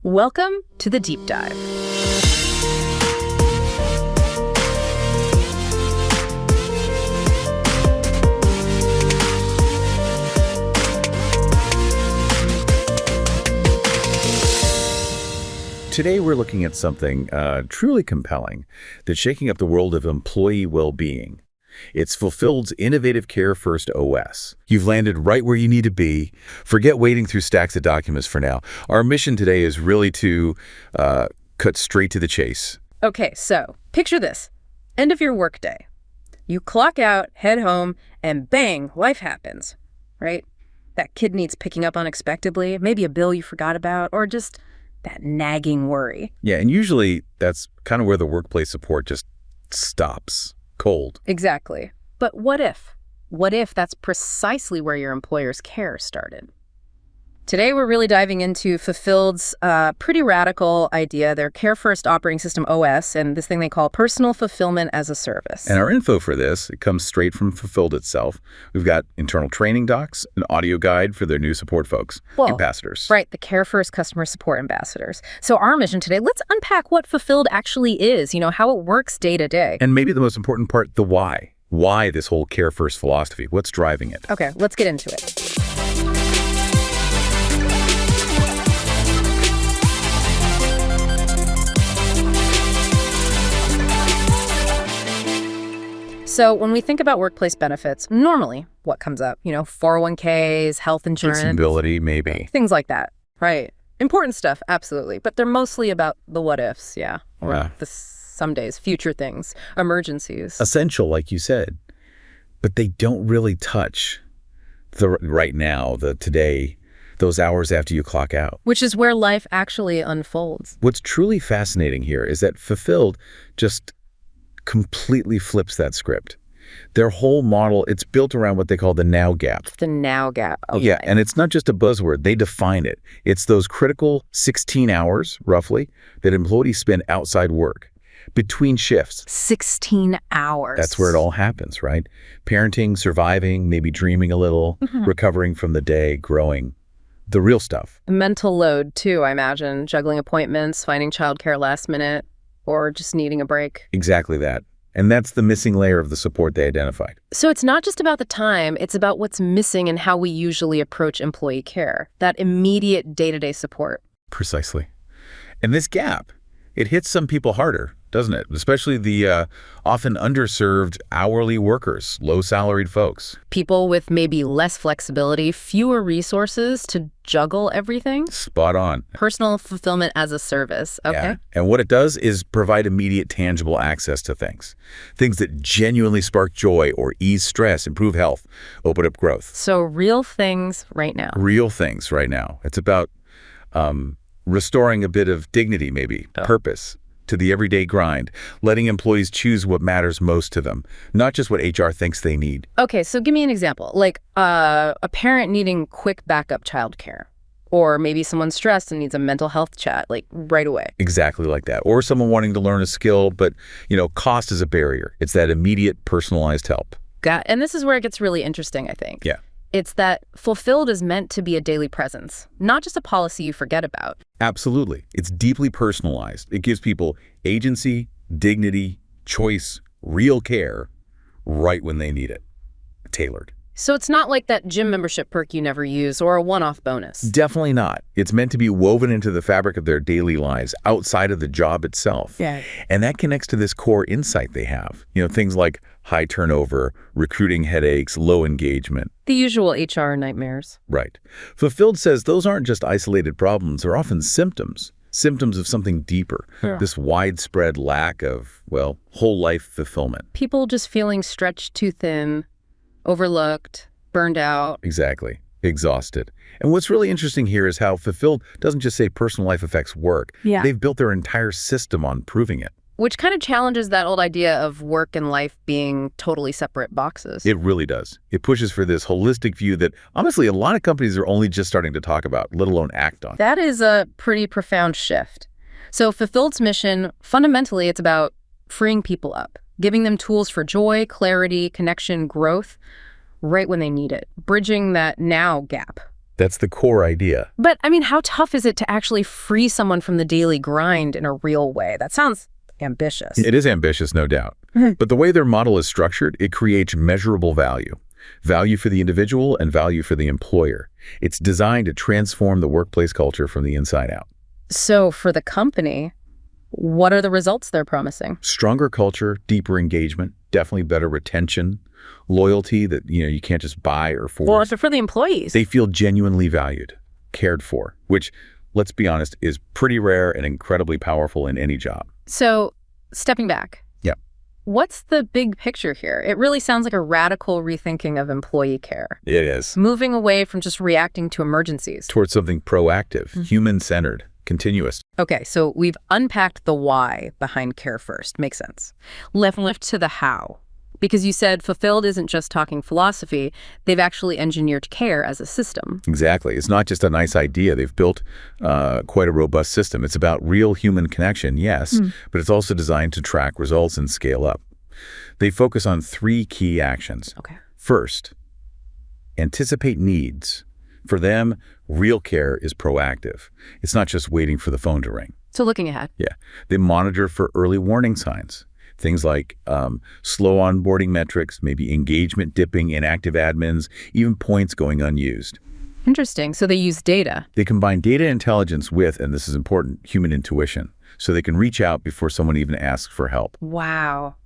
Welcome to the Deep Dive. Today we're looking at something truly compelling that's shaking up the world of employee well-being. It's Fufild's innovative Care First OS. You've landed right where you need to be. Forget wading through stacks of documents for now. Our mission today is really to cut straight to the chase. Okay, so picture this. End of your workday. You clock out, head home, and bang, life happens, right? That kid needs picking up unexpectedly, maybe a bill you forgot about, or just that nagging worry. Yeah, and usually that's kind of where the workplace support just stops. Cold. Exactly. But what if? What if that's precisely where your employer's care started? Today, we're really diving into Fufild's pretty radical idea, their Care First operating system OS, and this thing they call personal fulfillment as a service. And our info for this, it comes straight from Fufild itself. We've got internal training docs, an audio guide for their new support folks, ambassadors. Right, the Care First customer support ambassadors. So our mission today, let's unpack what Fufild actually is, how it works day to day. And maybe the most important part, the why. Why this whole Care First philosophy? What's driving it? Okay, let's get into it. So when we think about workplace benefits, normally what comes up? 401ks, health insurance. Flexibility, maybe. Things like that, right? Important stuff, absolutely. But they're mostly about the what ifs, yeah. Or the some days, future things, emergencies. Essential, like you said. But they don't really touch the right now, the today, those hours after you clock out. Which is where life actually unfolds. What's truly fascinating here is that Fufild just completely flips that script. Their whole model, it's built around what they call the now gap. The now gap. Okay. Yeah, and it's not just a buzzword. They define it. It's those critical 16 hours, roughly, that employees spend outside work, between shifts. 16 hours. That's where it all happens, right? Parenting, surviving, maybe dreaming a little, recovering from the day, growing. The real stuff. The mental load, too, I imagine. Juggling appointments, finding childcare last minute, or just needing a break. Exactly that. And that's the missing layer of the support they identified. So it's not just about the time, it's about what's missing and how we usually approach employee care, that immediate day-to-day support. Precisely. And this gap, it hits some people harder, doesn't it? Especially the often underserved hourly workers, low-salaried folks. People with maybe less flexibility, fewer resources to juggle everything. Spot on. Personal fulfillment as a service. Okay. Yeah. And what it does is provide immediate, tangible access to things. Things that genuinely spark joy or ease stress, improve health, open up growth. So real things right now. Real things right now. It's about restoring a bit of dignity, maybe, purpose to the everyday grind, letting employees choose what matters most to them, not just what HR thinks they need. Okay, so give me an example, like a parent needing quick backup childcare, or maybe someone stressed and needs a mental health chat, like right away. Exactly like that. Or someone wanting to learn a skill, but, cost is a barrier. It's that immediate personalized help. And this is where it gets really interesting, I think. Yeah. It's that Fufild is meant to be a daily presence, not just a policy you forget about. Absolutely. It's deeply personalized. It gives people agency, dignity, choice, real care right when they need it. Tailored. So it's not like that gym membership perk you never use or a one-off bonus. Definitely not. It's meant to be woven into the fabric of their daily lives outside of the job itself. Yeah. And that connects to this core insight they have. Things like high turnover, recruiting headaches, low engagement. The usual HR nightmares. Right. Fufild says those aren't just isolated problems. They're often symptoms of something deeper. Yeah. This widespread lack of, whole life fulfillment. People just feeling stretched too thin, overlooked, burned out. Exactly. Exhausted. And what's really interesting here is how Fufild doesn't just say personal life affects work. Yeah. They've built their entire system on proving it. Which kind of challenges that old idea of work and life being totally separate boxes. It really does. It pushes for this holistic view that, honestly, a lot of companies are only just starting to talk about, let alone act on. That is a pretty profound shift. So Fufild's mission, fundamentally, it's about freeing people up, giving them tools for joy, clarity, connection, growth, right when they need it, bridging that now gap That's the core idea. But, I mean, how tough is it to actually free someone from the daily grind in a real way? That sounds ambitious. It is ambitious, no doubt. But the way their model is structured, it creates measurable value. Value for the individual and value for the employer. It's designed to transform the workplace culture from the inside out. So for the company, what are the results they're promising? Stronger culture, deeper engagement, definitely better retention, loyalty that you can't just buy or force. Well, for the employees. They feel genuinely valued, cared for, which, let's be honest, is pretty rare and incredibly powerful in any job. So stepping back. Yeah. What's the big picture here? It really sounds like a radical rethinking of employee care. It is. Moving away from just reacting to emergencies. Towards something proactive, human-centered, continuous. Okay, so we've unpacked the why behind Care First. Makes sense. Left to the how. Because you said Fufild isn't just talking philosophy, they've actually engineered care as a system. Exactly. It's not just a nice idea. They've built quite a robust system. It's about real human connection, yes, but it's also designed to track results and scale up. They focus on 3 key actions. Okay. First, anticipate needs. For them, real care is proactive. It's not just waiting for the phone to ring. So looking ahead. Yeah. They monitor for early warning signs. Things like slow onboarding metrics, maybe engagement dipping, inactive admins, even points going unused. Interesting. So they use data. They combine data intelligence with, and this is important, human intuition, so they can reach out before someone even asks for help. Wow.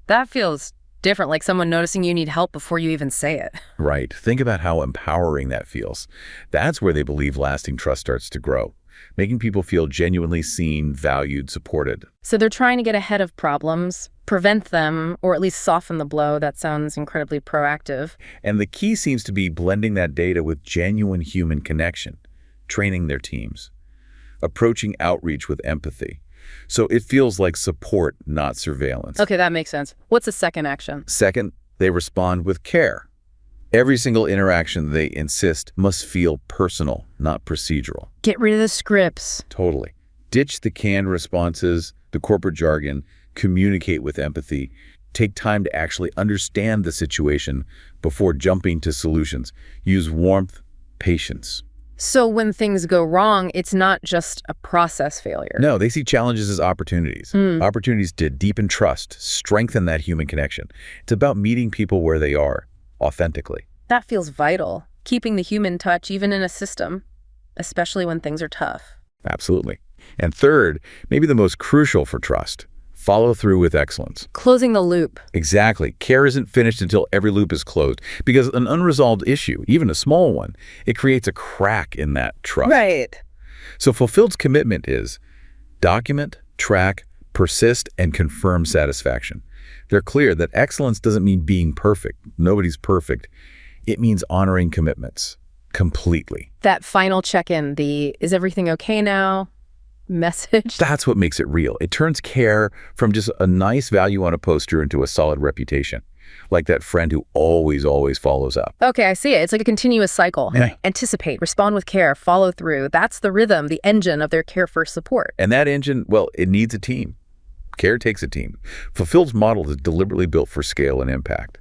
That feels different, like someone noticing you need help before you even say it. Right. Think about how empowering that feels. That's where they believe lasting trust starts to grow, making people feel genuinely seen, valued, supported. So they're trying to get ahead of problems, prevent them, or at least soften the blow. That sounds incredibly proactive. And the key seems to be blending that data with genuine human connection, training their teams, approaching outreach with empathy. So it feels like support, not surveillance. Okay, that makes sense. What's the second action? Second, they respond with care. Every single interaction, they insist, must feel personal, not procedural. Get rid of the scripts. Totally. Ditch the canned responses, the corporate jargon, communicate with empathy. Take time to actually understand the situation before jumping to solutions. Use warmth, patience. So when things go wrong, it's not just a process failure. No, they see challenges as opportunities. Opportunities to deepen trust, strengthen that human connection. It's about meeting people where they are, authentically. That feels vital, keeping the human touch even in a system, especially when things are tough. Absolutely. And third, maybe the most crucial for trust, follow through with excellence. Closing the loop. Exactly. Care isn't finished until every loop is closed, because an unresolved issue, even a small one, it creates a crack in that trust. Right. So Fufild's commitment is document, track, persist, and confirm satisfaction. They're clear that excellence doesn't mean being perfect. Nobody's perfect. It means honoring commitments completely. That final check-in, the "is everything okay now?" message. That's what makes it real. It turns care from just a nice value on a poster into a solid reputation, like that friend who always follows up. Okay, I see it. It's like a continuous cycle. Yeah. Anticipate, respond with care, follow through. That's the rhythm, the engine of their Care First support. And that engine, well, it needs a team. Care takes a team. Fufild's model is deliberately built for scale and impact.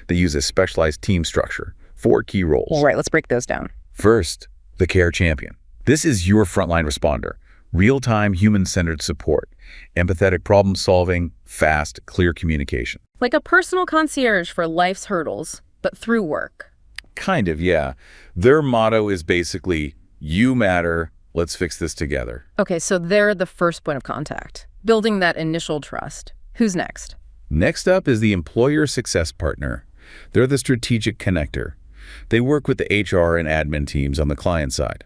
They use a specialized team structure, 4 key roles. All right, let's break those down. First, the care champion. This is your frontline responder. Real-time, human-centered support. Empathetic problem solving, fast, clear communication. Like a personal concierge for life's hurdles, but through work. Kind of, yeah. Their motto is basically, you matter, let's fix this together. Okay, so they're the first point of contact, building that initial trust. Who's next? Next up is the employer success partner. They're the strategic connector. They work with the HR and admin teams on the client side,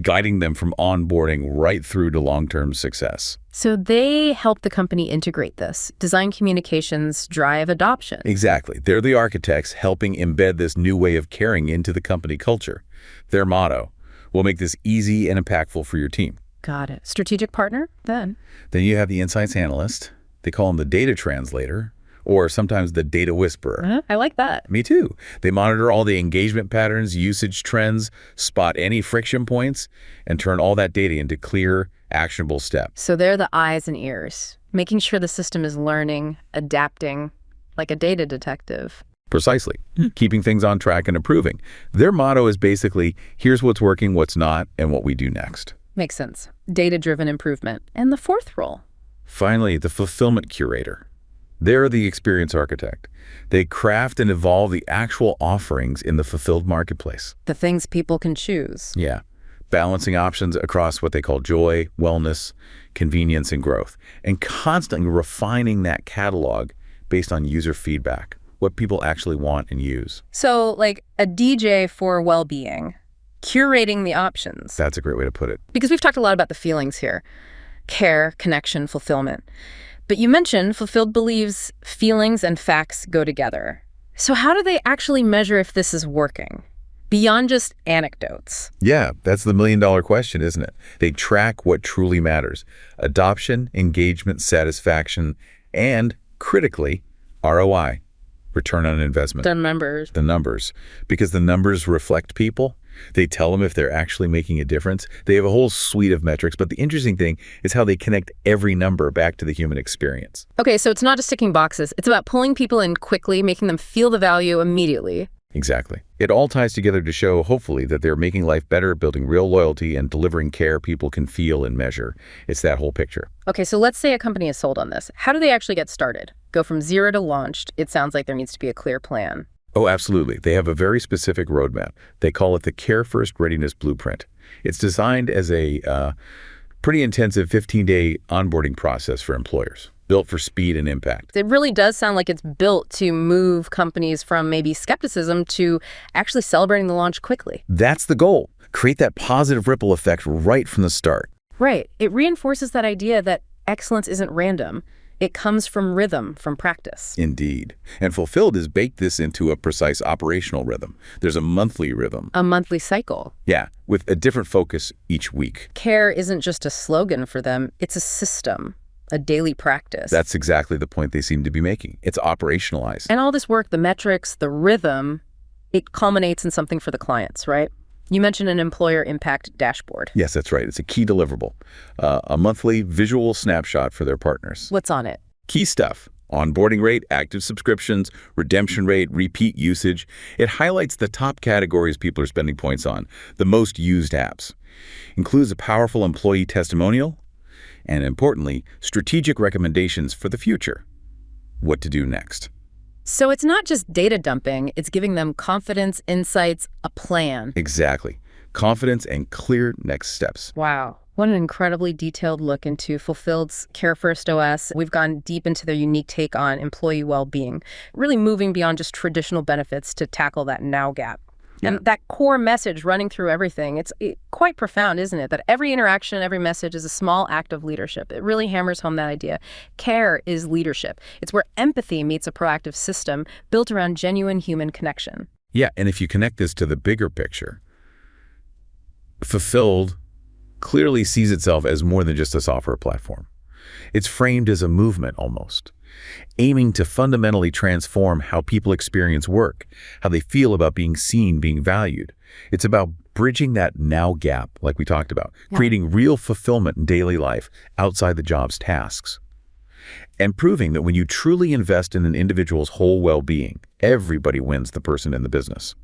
guiding them from onboarding right through to long-term success. So they help the company integrate this, design communications, drive adoption. Exactly. They're the architects helping embed this new way of caring into the company culture. Their motto, we'll make this easy and impactful for your team. Got it. Strategic partner, then? Then you have the insights analyst. They call him the data translator, or sometimes the data whisperer. I like that. Me too. They monitor all the engagement patterns, usage trends, spot any friction points, and turn all that data into clear, actionable steps. So they're the eyes and ears, making sure the system is learning, adapting, like a data detective. Precisely. Keeping things on track and improving. Their motto is basically, here's what's working, what's not, and what we do next. Makes sense. Data-driven improvement. And the fourth role? Finally, the fulfillment curator. They're the experience architect. They craft and evolve the actual offerings in the fulfilled marketplace. The things people can choose. Yeah. Balancing options across what they call joy, wellness, convenience, and growth, and constantly refining that catalog based on user feedback, what people actually want and use. So, like a DJ for well-being, curating the options. That's a great way to put it. Because we've talked a lot about the feelings here. Care, connection, fulfillment. But you mentioned Fulfilled believes feelings and facts go together. So how do they actually measure if this is working? Beyond just anecdotes. Yeah, that's the million-dollar question, isn't it? They track what truly matters. Adoption, engagement, satisfaction, and, critically, ROI, return on investment. The numbers. The numbers. Because the numbers reflect people. They tell them if they're actually making a difference. They have a whole suite of metrics, but the interesting thing is how they connect every number back to the human experience. Okay, so it's not just ticking boxes. It's about pulling people in quickly, making them feel the value immediately. Exactly. It all ties together to show, hopefully, that they're making life better, building real loyalty, and delivering care people can feel and measure. It's that whole picture. Okay, so let's say a company is sold on this. How do they actually get started? Go from zero to launched. It sounds like there needs to be a clear plan. Oh, absolutely. They have a very specific roadmap. They call it the Care First Readiness Blueprint. It's designed as a pretty intensive 15-day onboarding process for employers, built for speed and impact. It really does sound like it's built to move companies from maybe skepticism to actually celebrating the launch quickly. That's the goal. Create that positive ripple effect right from the start. Right. It reinforces that idea that excellence isn't random. It comes from rhythm, from practice. Indeed. And Fulfilled has baked this into a precise operational rhythm. There's a monthly rhythm. A monthly cycle. Yeah, with a different focus each week. Care isn't just a slogan for them. It's a system, a daily practice. That's exactly the point they seem to be making. It's operationalized. And all this work, the metrics, the rhythm, it culminates in something for the clients, right? You mentioned an employer impact dashboard. Yes, that's right. It's a key deliverable. A monthly visual snapshot for their partners. What's on it? Key stuff. Onboarding rate, active subscriptions, redemption rate, repeat usage. It highlights the top categories people are spending points on, the most used apps. Includes a powerful employee testimonial, and importantly, strategic recommendations for the future. What to do next. So it's not just data dumping, it's giving them confidence, insights, a plan. Exactly. Confidence and clear next steps. Wow. What an incredibly detailed look into Fulfilled's Care First OS. We've gone deep into their unique take on employee well-being, really moving beyond just traditional benefits to tackle that now gap. Yeah. And that core message running through everything, it's quite profound, isn't it? That every interaction, every message is a small act of leadership. It really hammers home that idea. Care is leadership. It's where empathy meets a proactive system built around genuine human connection. Yeah, and if you connect this to the bigger picture, Fulfilled clearly sees itself as more than just a software platform. It's framed as a movement almost, aiming to fundamentally transform how people experience work, how they feel about being seen, being valued. It's about bridging that now gap, like we talked about, creating real fulfillment in daily life outside the job's tasks, and proving that when you truly invest in an individual's whole well-being, everybody wins, the person in the business.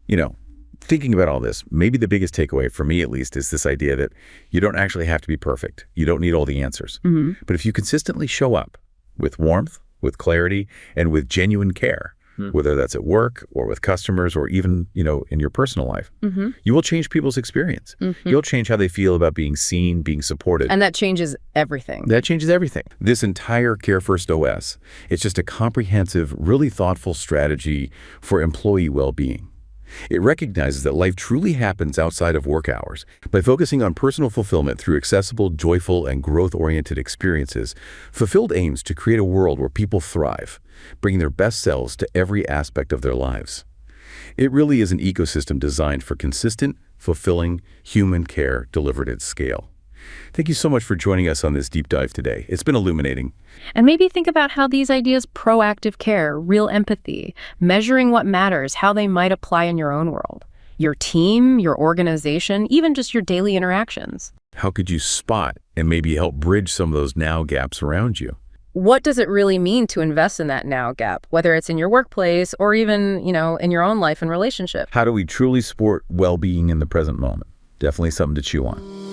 You know, thinking about all this, maybe the biggest takeaway, for me at least, is this idea that you don't actually have to be perfect. You don't need all the answers. But if you consistently show up with warmth, with clarity, and with genuine care, whether that's at work or with customers or even, in your personal life, you will change people's experience. You'll change how they feel about being seen, being supported. And that changes everything. That changes everything. This entire Care First OS, it's just a comprehensive, really thoughtful strategy for employee well-being. It recognizes that life truly happens outside of work hours. By focusing on personal fulfillment through accessible, joyful, and growth-oriented experiences, Fulfilled aims to create a world where people thrive, bringing their best selves to every aspect of their lives. It really is an ecosystem designed for consistent, fulfilling, human care delivered at scale. Thank you so much for joining us on this deep dive today. It's been illuminating. And maybe think about how these ideas, proactive care, real empathy, measuring what matters, how they might apply in your own world, your team, your organization, even just your daily interactions. How could you spot and maybe help bridge some of those now gaps around you? what does it really mean to invest in that now gap, whether it's in your workplace or even, in your own life and relationship? How do we truly support well-being in the present moment? Definitely something to chew on.